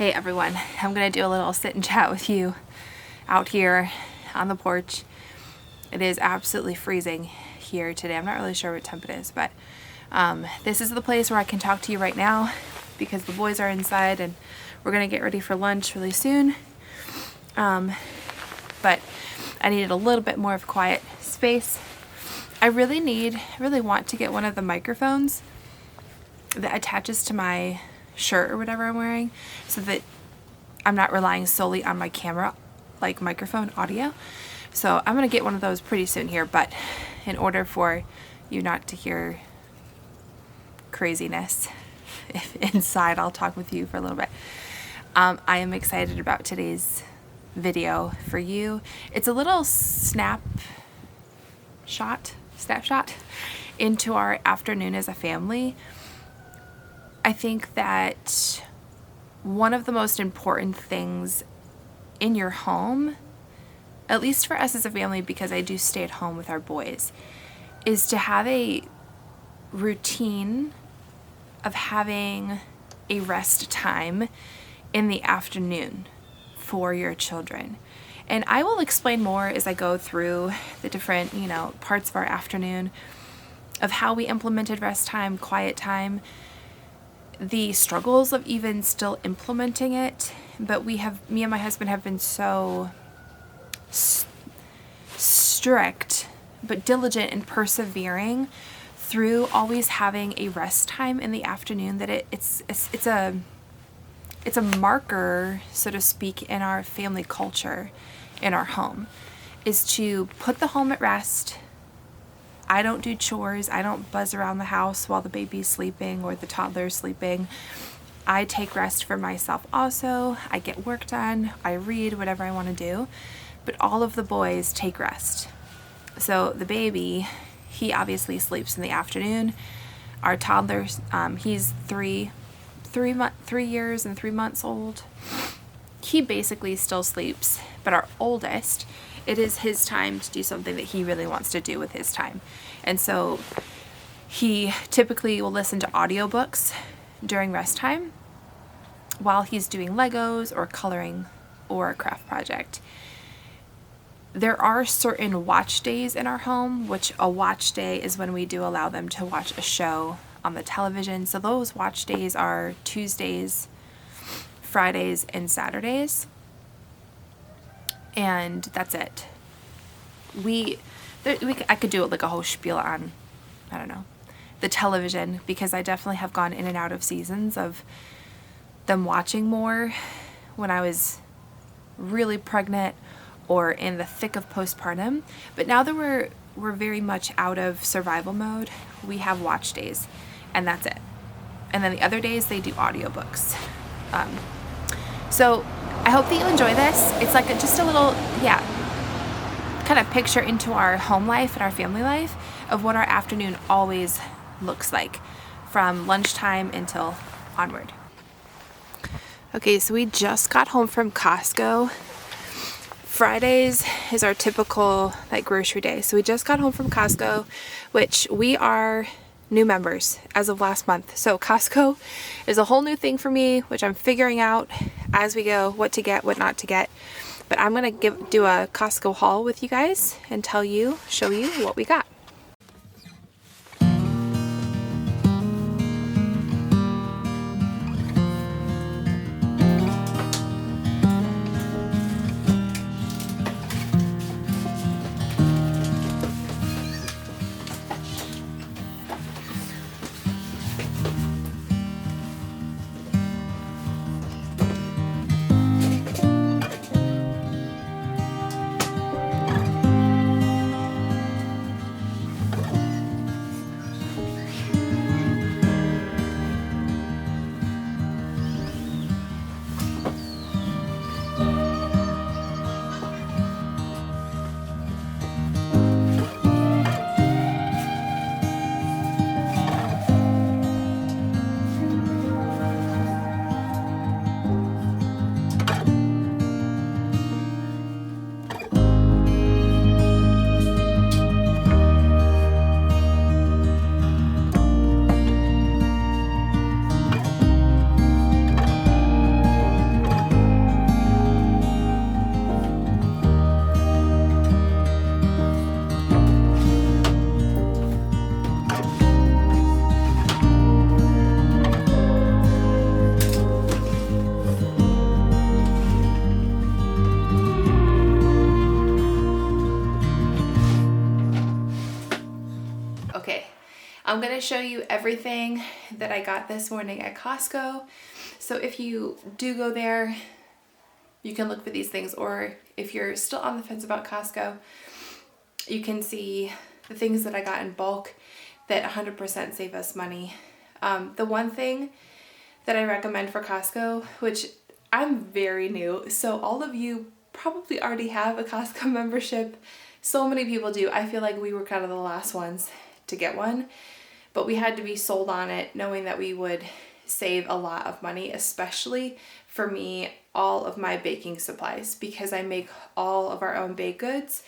Hey everyone, I'm gonna do a little sit and chat with you out here on the porch. It is absolutely freezing here today. I'm not really sure what temp it is, but this is the place where I can talk to you right now because the boys are inside and we're gonna get ready for lunch really soon. But I needed a little bit more of quiet space. I really want to get one of the microphones that attaches to my shirt or whatever I'm wearing so that I'm not relying solely on my camera, like microphone audio. So I'm gonna get one of those pretty soon here, but in order for you not to hear craziness inside, I'll talk with you for a little bit. I am excited about today's video for you. It's a little snapshot into our afternoon as a family. I think that one of the most important things in your home, at least for us as a family, because I do stay at home with our boys, is to have a routine of having a rest time in the afternoon for your children. And I will explain more as I go through the different, parts of our afternoon of how we implemented rest time, quiet time, the struggles of even still implementing it. But me and my husband have been so strict but diligent and persevering through always having a rest time in the afternoon that it's a marker, so to speak, in our family culture, in our home, is to put the home at rest. I don't do chores. I don't buzz around the house while the baby's sleeping or the toddler's sleeping. I take rest for myself also. I get work done. I read, whatever I want to do. But all of the boys take rest. So the baby, he obviously sleeps in the afternoon. Our toddler, he's 3 years and 3 months old. He basically still sleeps. But our oldest, it is his time to do something that he really wants to do with his time. And so he typically will listen to audiobooks during rest time while he's doing Legos or coloring or a craft project. There are certain watch days in our home, which a watch day is when we do allow them to watch a show on the television. So those watch days are Tuesdays, Fridays, and Saturdays. And that's it. I could do it like a whole spiel on, I don't know, the television, because I definitely have gone in and out of seasons of them watching more when I was really pregnant or in the thick of postpartum. But now that we're very much out of survival mode, we have watch days, and that's it. And then the other days they do audiobooks. So I hope that you enjoy this. It's like just a little, kind of picture into our home life and our family life of what our afternoon always looks like from lunchtime until onward. Okay, so we just got home from Cosco. Fridays is our typical grocery day. So we just got home from Cosco, which we are new members as of last month. So Costco is a whole new thing for me, which I'm figuring out as we go, what to get, what not to get. But I'm gonna do a Costco haul with you guys and show you what we got. I'm going to show you everything that I got this morning at Costco. So if you do go there, you can look for these things, or if you're still on the fence about Costco, you can see the things that I got in bulk that 100% save us money. The one thing that I recommend for Costco, which I'm very new, so all of you probably already have a Costco membership. So many people do. I feel like we were kind of the last ones to get one, but we had to be sold on it, knowing that we would save a lot of money, especially for me, all of my baking supplies, because I make all of our own baked goods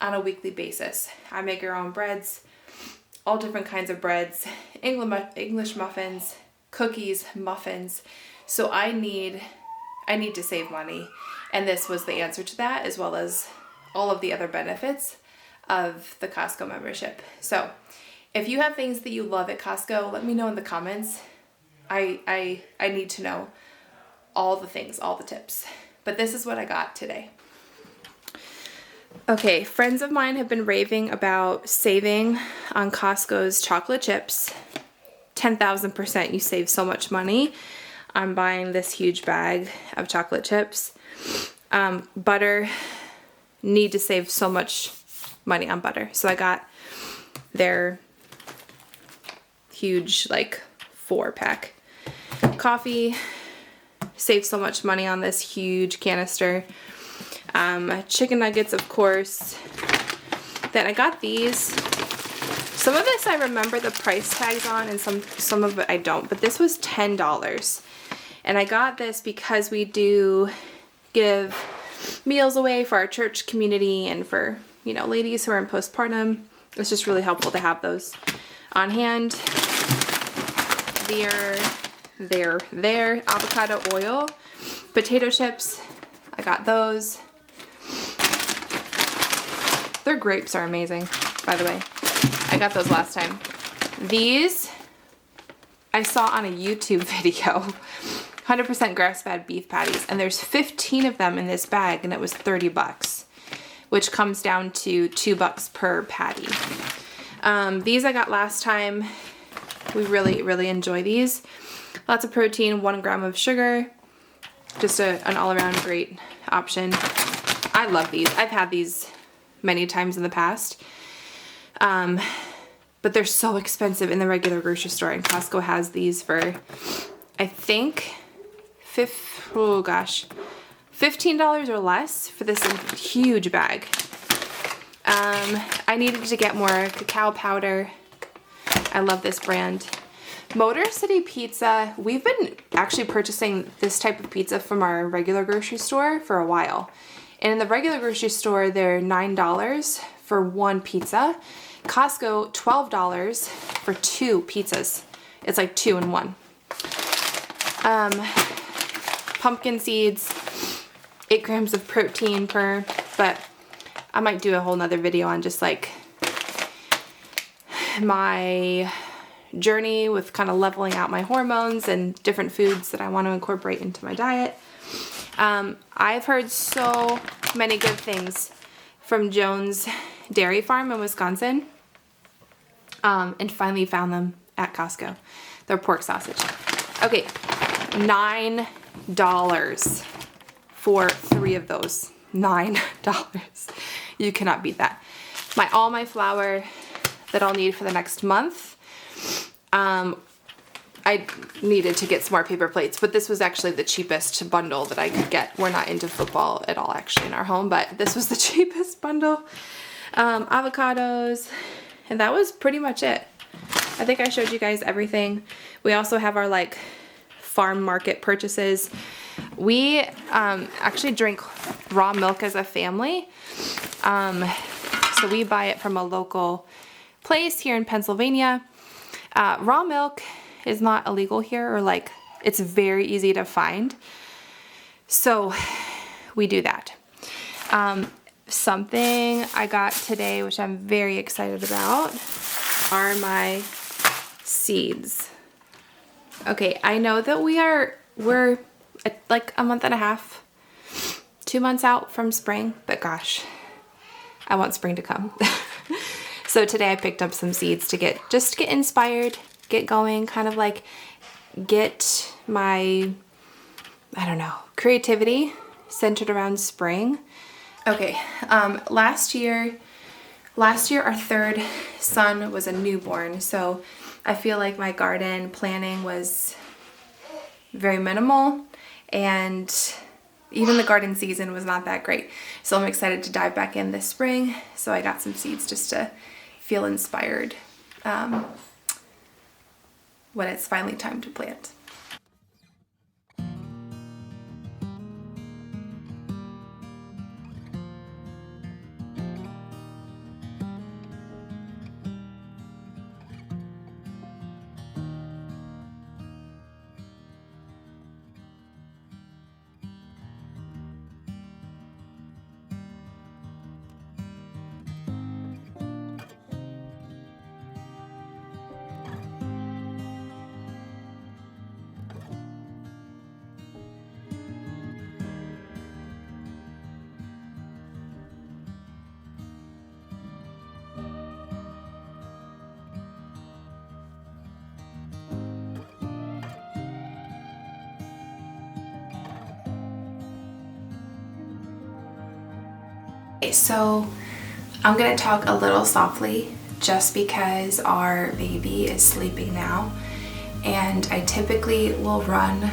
on a weekly basis. I make our own breads, all different kinds of breads, English muffins, cookies, muffins. So I need to save money, and this was the answer to that, as well as all of the other benefits of the Costco membership. So if you have things that you love at Costco, let me know in the comments. I need to know all the things, all the tips. But this is what I got today. Okay, friends of mine have been raving about saving on Costco's chocolate chips. 10,000% you save so much money. I'm buying this huge bag of chocolate chips. Butter, need to save so much money on butter. So I got their huge, like, 4-pack. Coffee, save so much money on this huge canister. Chicken nuggets, of course. Then I got these. Some of this I remember the price tags on, and some of it I don't, but this was $10. And I got this because we do give meals away for our church community and for, you know, ladies who are in postpartum. It's just really helpful to have those on hand. Their avocado oil, potato chips, I got those. Their grapes are amazing, by the way. I got those last time. These I saw on a YouTube video. 100% grass-fed beef patties, and there's 15 of them in this bag, and it was $30, which comes down to $2 per patty. These I got last time. We really enjoy these. Lots of protein, 1 gram of sugar. Just an all-around great option. I love these. I've had these many times in the past. But they're so expensive in the regular grocery store, and Costco has these for, I think, $15 or less for this huge bag. I needed to get more cacao powder. I love this brand. Motor City Pizza, we've been actually purchasing this type of pizza from our regular grocery store for a while. And in the regular grocery store, they're $9 for 1 pizza. Costco, $12 for 2 pizzas. It's like 2 in 1. Pumpkin seeds, 8 grams of protein per, but I might do a whole nother video on just like my journey with kind of leveling out my hormones and different foods that I want to incorporate into my diet. I've heard so many good things from Jones Dairy Farm in Wisconsin, and finally found them at Costco. Their pork sausage. Okay, $9 for 3 of those. $9. You cannot beat that. All my flour that I'll need for the next month. I needed to get some more paper plates, but this was actually the cheapest bundle that I could get. We're not into football at all actually in our home, but this was the cheapest bundle. Avocados, and that was pretty much it. I think I showed you guys everything. We also have our like farm market purchases. We actually drink raw milk as a family. So we buy it from a local place here in Pennsylvania. Raw milk is not illegal here, or like it's very easy to find. So we do that. Something I got today, which I'm very excited about, are my seeds. Okay, I know that we're like a month and a half, 2 months out from spring, but gosh, I want spring to come. So today I picked up some seeds to get inspired, get going, kind of like get my, I don't know, creativity centered around spring. Okay, last year our third son was a newborn, so I feel like my garden planning was very minimal, and even the garden season was not that great. So I'm excited to dive back in this spring. So I got some seeds just to feel inspired when it's finally time to plant. So I'm gonna talk a little softly just because our baby is sleeping now, and I typically will run,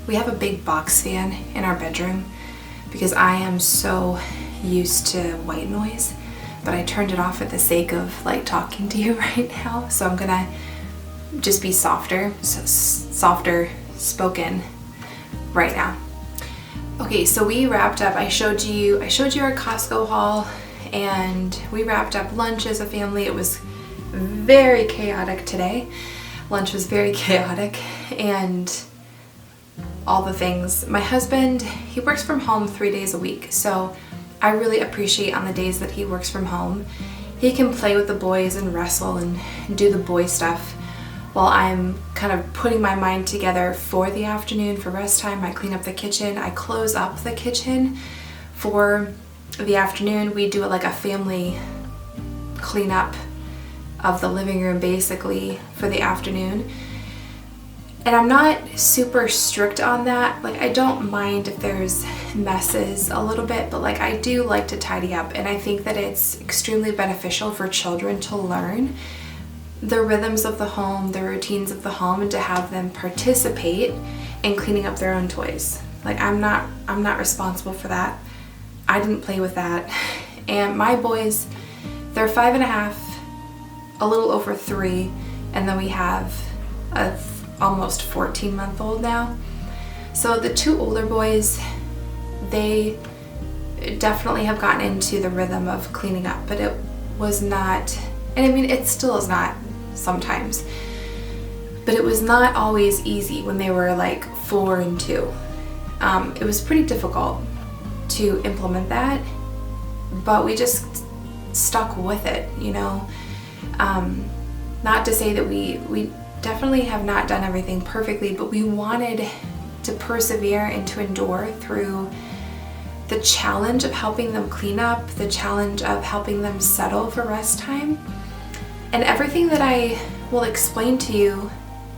we have a big box fan in our bedroom because I am so used to white noise, but I turned it off for the sake of like talking to you right now. So I'm gonna just be softer spoken right now. Okay, so we wrapped up, I showed you our Cosco haul, and we wrapped up lunch as a family. It was very chaotic today. Lunch was very chaotic, and all the things. My husband, he works from home 3 days a week, so I really appreciate on the days that he works from home, he can play with the boys and wrestle and do the boy stuff while I'm kind of putting my mind together for the afternoon for rest time. I clean up the kitchen, I close up the kitchen for the afternoon. We do it like a family cleanup of the living room basically for the afternoon. And I'm not super strict on that. Like, I don't mind if there's messes a little bit, but like I do like to tidy up, and I think that it's extremely beneficial for children to learn the rhythms of the home, the routines of the home, and to have them participate in cleaning up their own toys. Like, I'm not responsible for that. I didn't play with that. And my boys, they're 5.5, a little over 3, and then we have a almost 14-month-old now. So the 2 older boys, they definitely have gotten into the rhythm of cleaning up, but it was not, and I mean, it still is not sometimes, but it was not always easy when they were like 4 and 2. It was pretty difficult to implement that, but we just stuck with it, you know. Not to say that we definitely have not done everything perfectly, but we wanted to persevere and to endure through the challenge of helping them clean up, the challenge of helping them settle for rest time. And everything that I will explain to you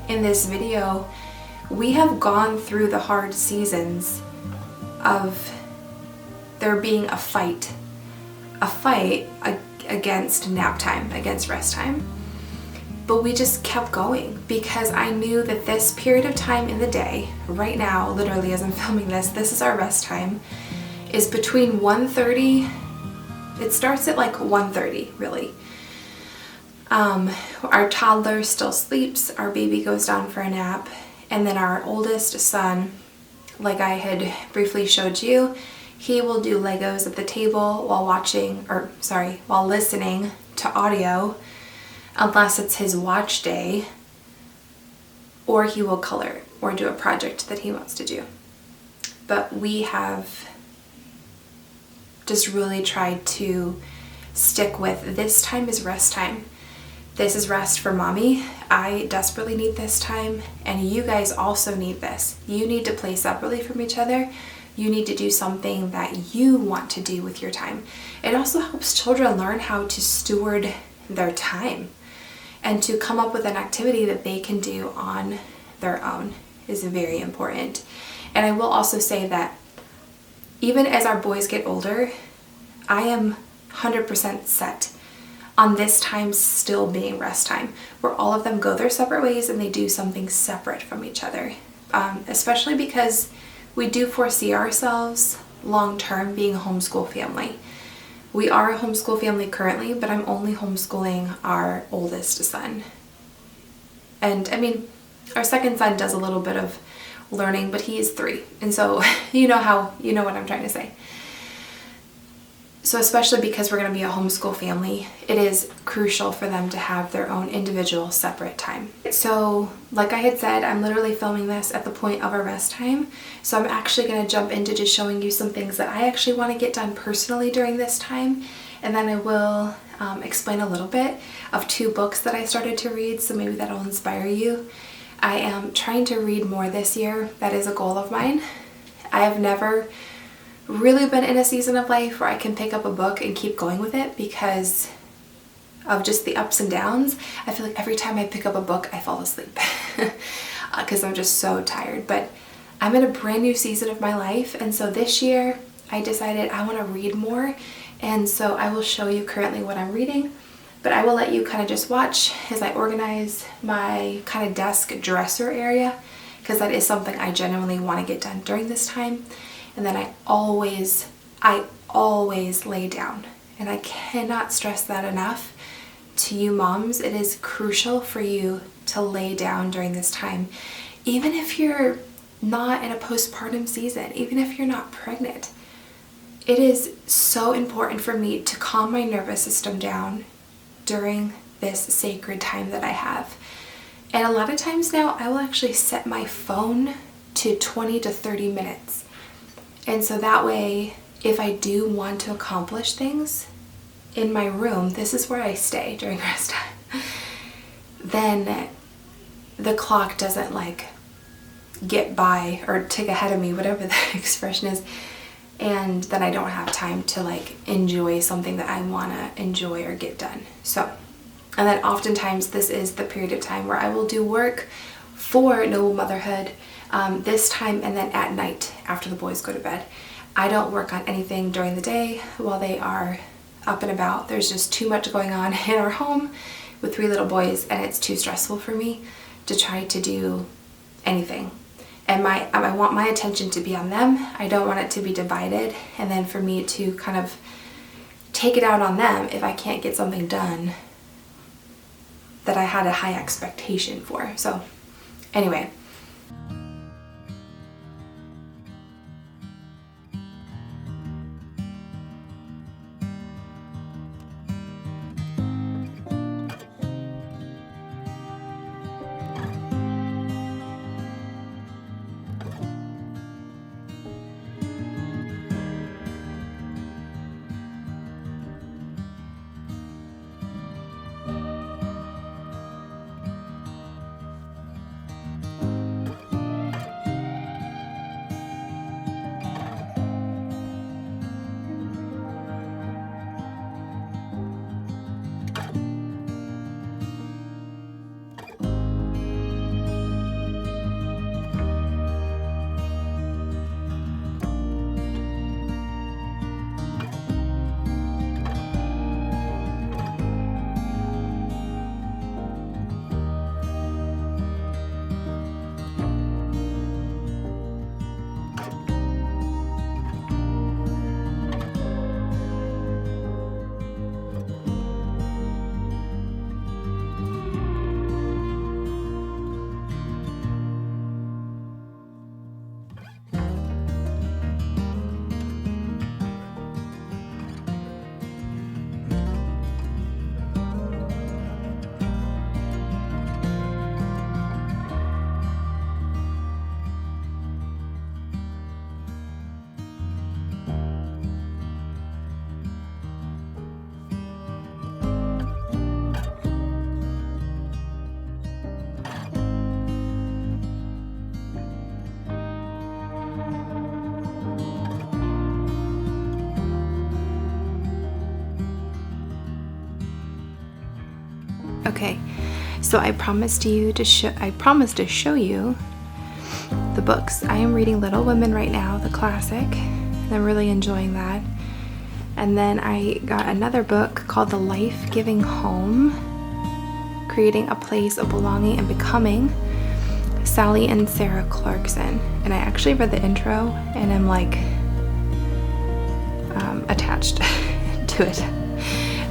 in this video, we have gone through the hard seasons of there being a fight against nap time, against rest time. But we just kept going because I knew that this period of time in the day, right now, literally as I'm filming this is our rest time, is between 1:30, it starts at like 1:30 really. Our toddler still sleeps, our baby goes down for a nap, and then our oldest son, like I had briefly showed you, he will do Legos at the table while listening to audio, unless it's his watch day, or he will color or do a project that he wants to do. But we have just really tried to stick with, this time is rest time. This is rest for mommy. I desperately need this time, and you guys also need this. You need to play separately from each other. You need to do something that you want to do with your time. It also helps children learn how to steward their time. And to come up with an activity that they can do on their own is very important. And I will also say that even as our boys get older, I am 100% set on this time still being rest time, where all of them go their separate ways and they do something separate from each other. Especially because we do foresee ourselves long-term being a homeschool family. We are a homeschool family currently, but I'm only homeschooling our oldest son. And I mean, our second son does a little bit of learning, but he is 3. And so you know what I'm trying to say. So especially because we're going to be a homeschool family, it is crucial for them to have their own individual separate time. So like I had said, I'm literally filming this at the point of our rest time. So I'm actually going to jump into just showing you some things that I actually want to get done personally during this time. And then I will explain a little bit of 2 books that I started to read, so maybe that'll inspire you. I am trying to read more this year. That is a goal of mine. I have never really been in a season of life where I can pick up a book and keep going with it because of just the ups and downs. I feel like every time I pick up a book, I fall asleep because I'm just so tired. But I'm in a brand new season of my life, and so this year I decided I want to read more, and so I will show you currently what I'm reading, but I will let you kind of just watch as I organize my kind of desk dresser area, because that is something I genuinely want to get done during this time. And then I always lay down. And I cannot stress that enough to you moms. It is crucial for you to lay down during this time. Even if you're not in a postpartum season, even if you're not pregnant, it is so important for me to calm my nervous system down during this sacred time that I have. And a lot of times now I will actually set my phone to 20 to 30 minutes. And so that way, if I do want to accomplish things in my room, this is where I stay during rest time, then the clock doesn't like get by or tick ahead of me, whatever the expression is, and then I don't have time to like enjoy something that I want to enjoy or get done. So, and then oftentimes this is the period of time where I will do work for Noble Motherhood this time, and then at night after the boys go to bed. I don't work on anything during the day while they are up and about. There's just too much going on in our home with 3 little boys, and it's too stressful for me to try to do anything. And I want my attention to be on them. I don't want it to be divided, and then for me to kind of take it out on them if I can't get something done that I had a high expectation for. So anyway. Okay, so I promised to show you the books. I am reading Little Women right now, the classic, and I'm really enjoying that. And then I got another book called The Life-Giving Home, Creating a Place of Belonging and Becoming, Sally and Sarah Clarkson. And I actually read the intro and I'm like attached to it.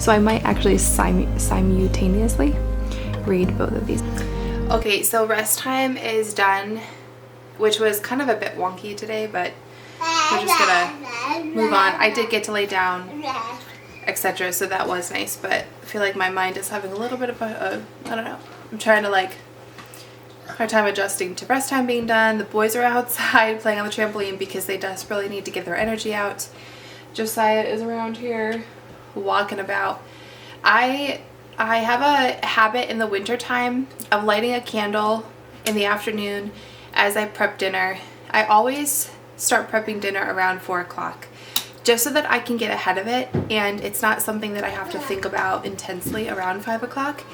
So I might actually simultaneously read both of these. Okay, so rest time is done, which was kind of a bit wonky today, but we're just gonna move on. I did get to lay down, etc., so that was nice, but I feel like my mind is having a little bit of a I don't know. I'm trying to like hard time adjusting to rest time being done. The boys are outside playing on the trampoline because they desperately need to get their energy out. Josiah is around here walking about. I have a habit in the winter time of lighting a candle in the afternoon as I prep dinner. I always start prepping dinner around 4 o'clock just so that I can get ahead of it and it's not something that I have to think about intensely around 5 o'clock.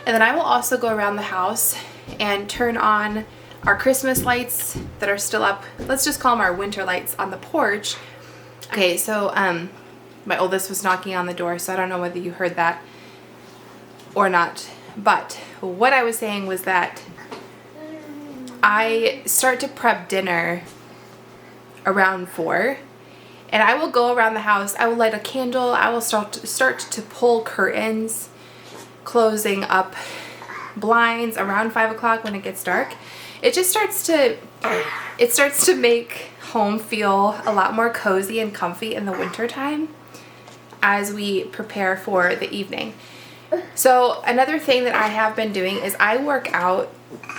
And then I will also go around the house and turn on our Christmas lights that are still up. Let's just call them our winter lights on the porch. Okay, so my oldest was knocking on the door, so I don't know whether you heard that or not. But what I was saying was that I start to prep dinner around 4, and I will go around the house. I will light a candle. I will start to pull curtains, closing up blinds around 5 o'clock when it gets dark. It just starts to make home feel a lot more cozy and comfy in the winter time as we prepare for the evening. So another thing that I have been doing is I work out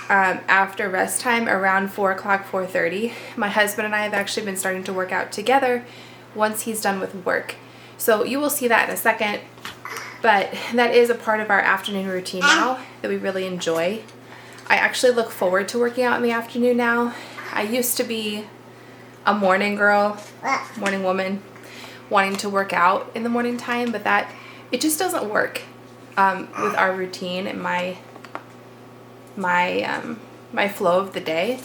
after rest time around 4 o'clock, 4:30. My husband and I have actually been starting to work out together once he's done with work. So you will see that in a second, but that is a part of our afternoon routine now that we really enjoy. I actually look forward to working out in the afternoon now. I used to be a morning girl, morning woman, wanting to work out in the morning time, but it just doesn't work with our routine and my flow of the day.